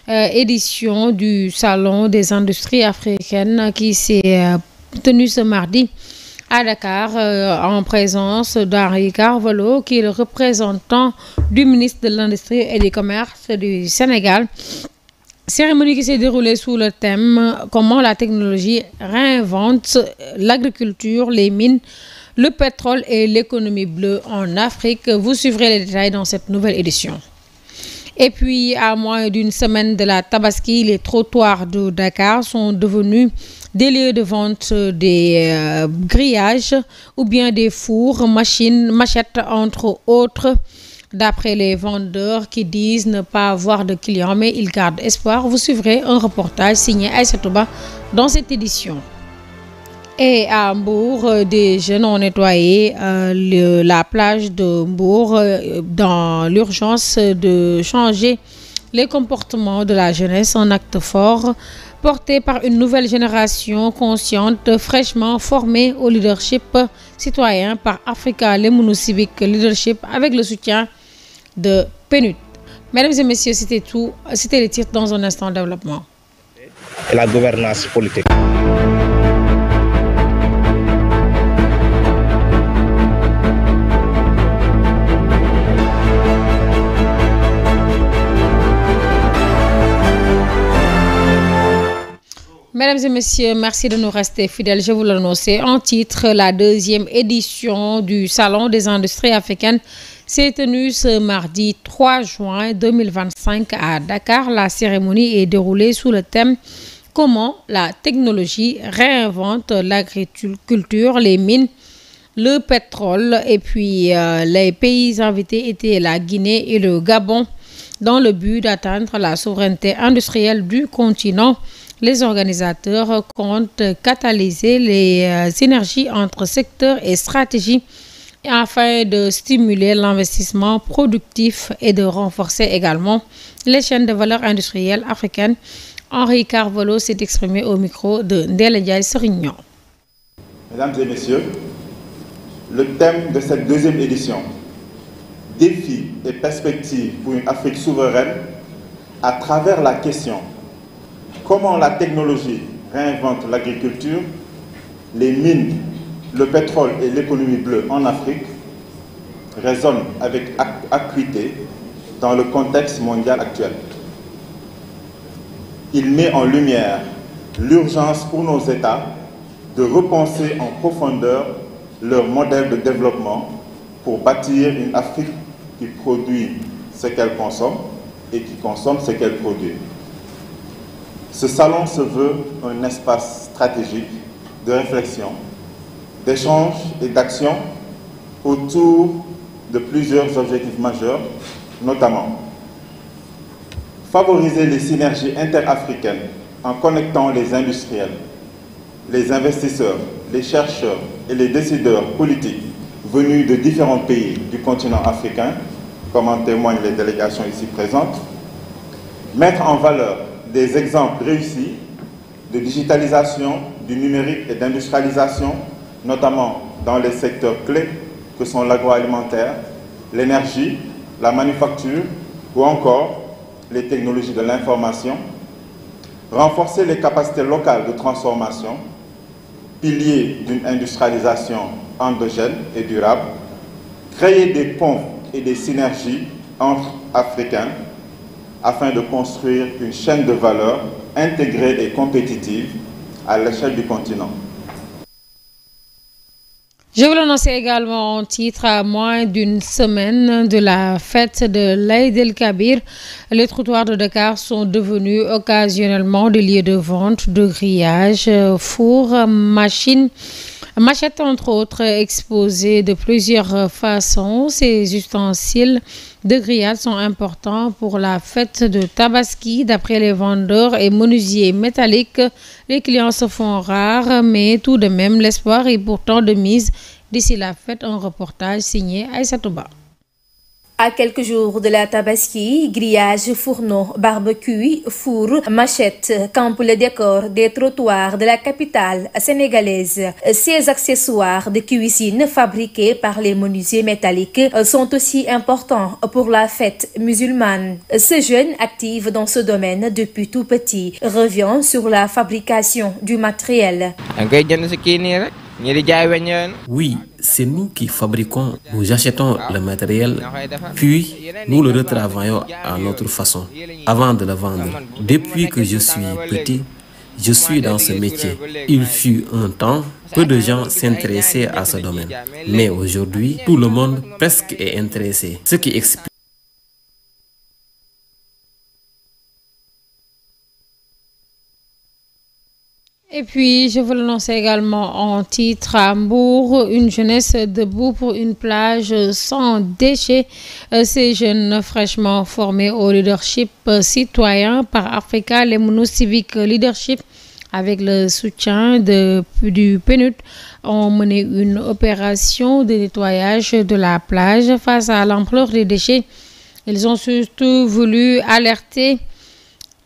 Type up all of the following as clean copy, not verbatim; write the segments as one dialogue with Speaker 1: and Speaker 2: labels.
Speaker 1: édition du Salon des industries africaines qui s'est tenue ce mardi à Dakar en présence d'Henri Carvalho, qui est le représentant du ministre de l'Industrie et du Commerce du Sénégal. Cérémonie qui s'est déroulée sous le thème « Comment la technologie réinvente l'agriculture, les mines, le pétrole et l'économie bleue en Afrique ». Vous suivrez les détails dans cette nouvelle édition. Et puis, à moins d'une semaine de la Tabaski, les trottoirs de Dakar sont devenus des lieux de vente des grillages ou bien des fours, machines, machettes, entre autres. D'après les vendeurs qui disent ne pas avoir de clients, mais ils gardent espoir. Vous suivrez un reportage signé Aïssa Touba dans cette édition. Et à Mbour, des jeunes ont nettoyé la plage de Mbour dans l'urgence de changer les comportements de la jeunesse, un acte fort porté par une nouvelle génération consciente, fraîchement formée au leadership citoyen par Africa Lemounou Civic Leadership avec le soutien de PNUD. Mesdames et messieurs, c'était tout. C'était les titres dans un instant de développement.
Speaker 2: Et la gouvernance politique.
Speaker 1: Mesdames et messieurs, merci de nous rester fidèles. Je vous l'annonçais en titre, la deuxième édition du Salon des industries africaines s'est tenue ce mardi 3 juin 2025 à Dakar. La cérémonie est déroulée sous le thème « Comment la technologie réinvente l'agriculture, les mines, le pétrole ». Et puis, les pays invités étaient la Guinée et le Gabon dans le but d'atteindre la souveraineté industrielle du continent. Les organisateurs comptent catalyser les synergies entre secteurs et stratégies afin de stimuler l'investissement productif et de renforcer également les chaînes de valeur industrielle africaines. Henri Carvalho s'est exprimé au micro de Ndella Ndiaye Serignon.
Speaker 3: Mesdames et messieurs, le thème de cette deuxième édition, défis et perspectives pour une Afrique souveraine, à travers la question comment la technologie réinvente l'agriculture, les mines, le pétrole et l'économie bleue en Afrique, résonne avec acuité dans le contexte mondial actuel. Il met en lumière l'urgence pour nos États de repenser en profondeur leur modèle de développement pour bâtir une Afrique qui produit ce qu'elle consomme et qui consomme ce qu'elle produit. Ce salon se veut un espace stratégique de réflexion, d'échange et d'action autour de plusieurs objectifs majeurs, notamment favoriser les synergies interafricaines en connectant les industriels, les investisseurs, les chercheurs et les décideurs politiques venus de différents pays du continent africain, comme en témoignent les délégations ici présentes, mettre en valeur des exemples réussis de digitalisation, du numérique et d'industrialisation, notamment dans les secteurs clés que sont l'agroalimentaire, l'énergie, la manufacture ou encore les technologies de l'information, renforcer les capacités locales de transformation, piliers d'une industrialisation endogène et durable, créer des ponts et des synergies entre Africains afin de construire une chaîne de valeur intégrée et compétitive à l'échelle du continent.
Speaker 1: Je vous l'annonce également en titre, à moins d'une semaine de la fête de l'Aïd el-Kabir, les trottoirs de Dakar sont devenus occasionnellement des lieux de vente de grillage, fours, machines, machettes entre autres exposées de plusieurs façons. Ces ustensiles de grillage sont importants pour la fête de Tabaski. D'après les vendeurs et menuisiers métalliques, les clients se font rares, mais tout de même l'espoir est pourtant de mise d'ici la fête. Un reportage signé Aïssa Touba.
Speaker 4: À quelques jours de la Tabaski, grillage, fourneau, barbecue, four, machette campent le décor des trottoirs de la capitale sénégalaise. Ces accessoires de cuisine fabriqués par les menuisiers métalliques sont aussi importants pour la fête musulmane. Ce jeune, actif dans ce domaine depuis tout petit, revient sur la fabrication du matériel.
Speaker 5: Oui, c'est nous qui fabriquons, nous achetons le matériel, puis nous le retravaillons à notre façon, avant de le vendre. Depuis que je suis petit, je suis dans ce métier. Il fut un temps, peu de gens s'intéressaient à ce domaine. Mais aujourd'hui, tout le monde presque est intéressé, ce qui explique.
Speaker 1: Et puis, je vous l'annonce également en titre à Mbour, une jeunesse debout pour une plage sans déchets. Ces jeunes fraîchement formés au leadership citoyen par Africa Lemono Civic Leadership, avec le soutien du PNUD, ont mené une opération de nettoyage de la plage face à l'ampleur des déchets. Ils ont surtout voulu alerter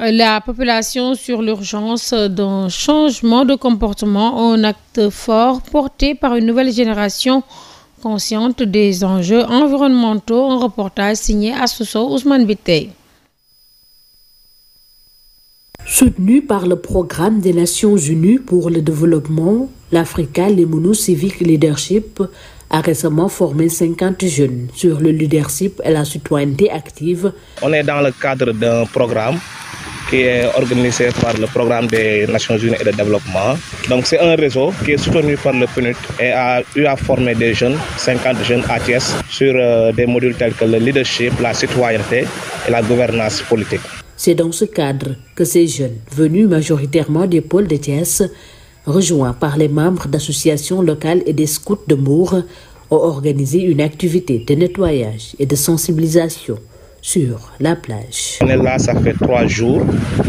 Speaker 1: la population sur l'urgence d'un changement de comportement, un acte fort porté par une nouvelle génération consciente des enjeux environnementaux. Un reportage signé à Soso Ousmane Bitey.
Speaker 6: Soutenu par le programme des Nations Unies pour le développement, l'Africa Lemono Civic Leadership a récemment formé 50 jeunes sur le leadership et la citoyenneté active.
Speaker 2: On est dans le cadre d'un programme qui est organisé par le programme des Nations Unies et de développement. Donc c'est un réseau qui est soutenu par le PNUD et a eu à former des jeunes, 50 jeunes à Thiès, sur des modules tels que le leadership, la citoyenneté et la gouvernance politique.
Speaker 6: C'est dans ce cadre que ces jeunes, venus majoritairement des pôles de Thiès, rejoints par les membres d'associations locales et des scouts de Mbour, ont organisé une activité de nettoyage et de sensibilisation sur la plage.
Speaker 2: On est là, ça fait 3 jours.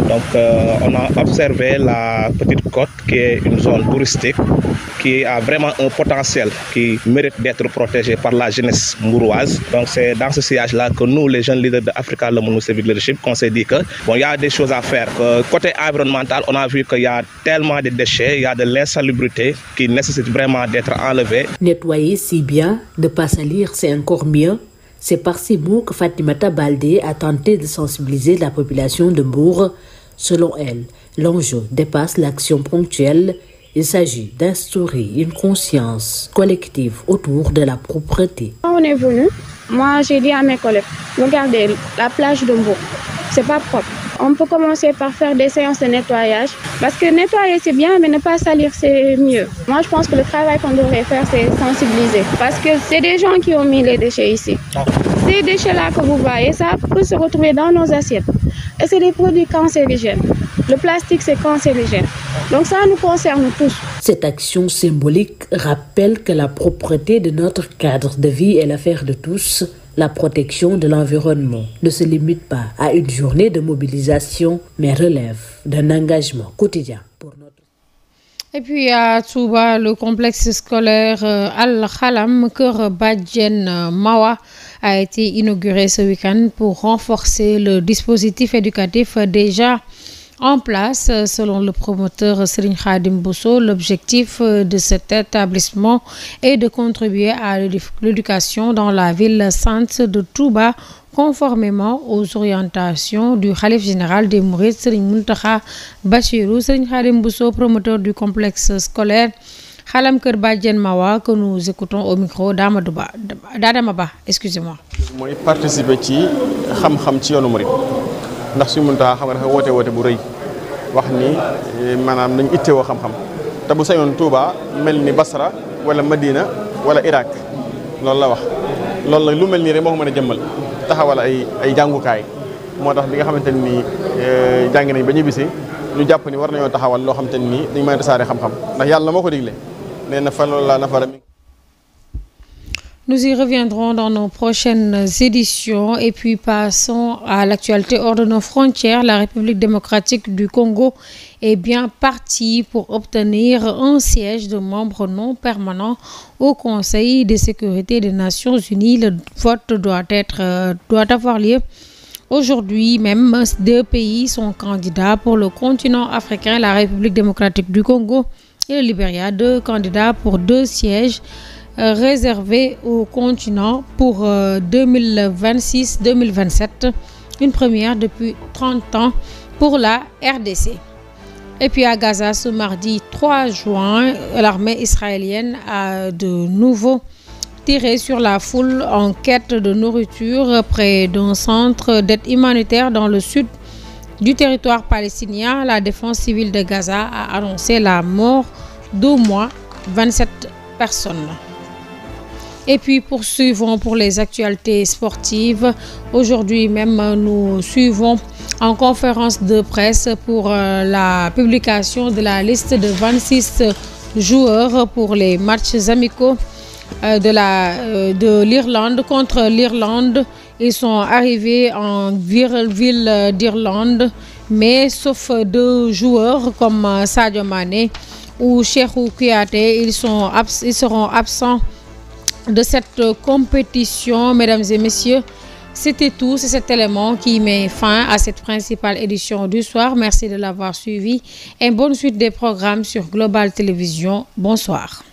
Speaker 2: Donc on a observé la petite côte qui est une zone touristique qui a vraiment un potentiel qui mérite d'être protégé par la jeunesse mbouroise. Donc c'est dans ce sillage-là que nous, les jeunes leaders de Africa Lemono Civic Leadership, qu'on s'est dit que il y a des choses à faire. Côté environnemental, on a vu qu'il y a tellement de déchets, il y a de l'insalubrité qui nécessite vraiment d'être enlevée.
Speaker 6: Nettoyer si bien, ne pas salir, c'est encore mieux. C'est par ces mots que Fatimata Baldé a tenté de sensibiliser la population de Mbour. Selon elle, l'enjeu dépasse l'action ponctuelle. Il s'agit d'instaurer une conscience collective autour de la propreté.
Speaker 7: Quand on est venu, moi j'ai dit à mes collègues, regardez la plage de Mbour, c'est pas propre. On peut commencer par faire des séances de nettoyage. Parce que nettoyer c'est bien, mais ne pas salir c'est mieux. Moi je pense que le travail qu'on devrait faire c'est sensibiliser. Parce que c'est des gens qui ont mis les déchets ici. Ces déchets-là que vous voyez, ça peut se retrouver dans nos assiettes. Et c'est des produits cancérigènes. Le plastique c'est cancérigène. Donc ça nous concerne tous.
Speaker 6: Cette action symbolique rappelle que la propreté de notre cadre de vie est l'affaire de tous. La protection de l'environnement ne se limite pas à une journée de mobilisation, mais relève d'un engagement quotidien pour notre...
Speaker 1: Et puis à Touba, le complexe scolaire Al-Khalam Keur Badjen Mawa a été inauguré ce week-end pour renforcer le dispositif éducatif déjà en place. Selon le promoteur Serigne Khadim Bousso, l'objectif de cet établissement est de contribuer à l'éducation dans la ville sainte de Touba, conformément aux orientations du Khalif général des Mourides, Serigne Mountakha Bachirou. Serigne Khadim Bousso, promoteur du complexe scolaire Khalam Keur Badjen Mawa, que nous écoutons au micro d'Adama Ba, excusez-moi.
Speaker 8: Moi participer ci xam-xam ci yoonu Mouride. Ndax suñu Muntaxa xam nga dafa woote bu rëy wax ni maanaam nañ ittewoo xam-xam te bu sañoon Touba mel ni Basra wala Madina wala Irak loolu la wax loolu nag lu mel nii rek moo ko mën a jëmmal taxawal ay jàngukaay moo tax bi nga xamante ni jàng nañ ba ñu bisi ñu jàpp ni war nañoo taxawal loo xamante ni dañ mën a tasaare xam-xam ndax yàlla moo ko digle nee na fa loolu laa nafara mi.
Speaker 1: Nous y reviendrons dans nos prochaines éditions. Et puis passons à l'actualité hors de nos frontières. La République démocratique du Congo est bien partie pour obtenir un siège de membre non permanent au Conseil de sécurité des Nations Unies. Le vote doit avoir lieu aujourd'hui même. 2 pays sont candidats pour le continent africain, la République démocratique du Congo et le Libéria. 2 candidats pour 2 sièges réservés au continent pour 2026-2027, une première depuis 30 ans pour la RDC. Et puis à Gaza, ce mardi 3 juin, l'armée israélienne a de nouveau tiré sur la foule en quête de nourriture près d'un centre d'aide humanitaire dans le sud du territoire palestinien. La défense civile de Gaza a annoncé la mort d'au moins 27 personnes. Et puis poursuivons pour les actualités sportives. Aujourd'hui même, nous suivons en conférence de presse pour la publication de la liste de 26 joueurs pour les matchs amicaux de l'Irlande contre l'Irlande. Ils sont arrivés en ville d'Irlande, mais sauf 2 joueurs comme Sadio Mané ou Cheikhou Kouyaté, ils seront absents de cette compétition. Mesdames et messieurs, c'était tout. C'est cet élément qui met fin à cette principale édition du soir. Merci de l'avoir suivi et bonne suite des programmes sur Global Télévision. Bonsoir.